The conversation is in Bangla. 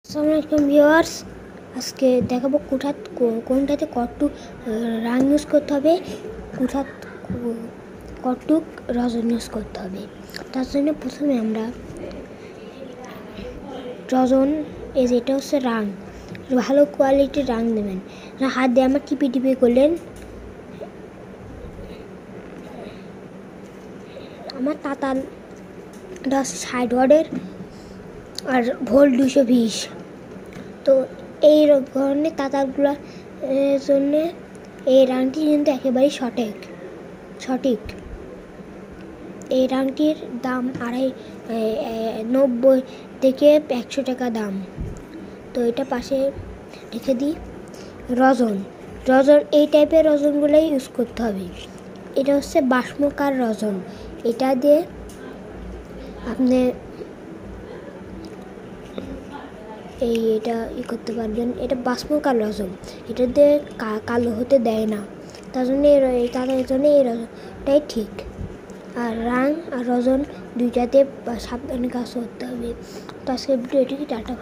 আসসালামু আলাইকুম ভিউয়ার্স, আজকে দেখাবো কোনটাতে কতটুক রাং ইউজ করতে হবে, কতটুক রজন ইউজ করতে হবে। তার জন্য প্রথমে আমরা রজন, এটা হচ্ছে রাং, ভালো কোয়ালিটির রাং দেবেন। হাত দিয়ে আমার টিপে করলেন। আমার তাতালটা 60 ওয়াটের আর ভোল্ট 220। তো এই ধরনের তাতারগুলোর জন্য এই রাংটি কিন্তু একেবারেই সঠিক। এই রাংটির দাম 90 থেকে 100 টাকা দাম। তো এটা পাশে রেখে দিই। রজন এই টাইপের রজনগুলোই ইউজ করতে হবে। এটা হচ্ছে বাষ্মকার রজন। এটা দিয়ে আপনি এটা করতে পারবেন। এটা বাষ্পকার রজন, এটা দিয়ে কালো হতে দেয় না। তার জন্য এই রজনটাই ঠিক। আর রাং আর রজন দুইটাতে সাবধানে কাজ করতে হবে। তো আজকে ভিডিওটি টাটা।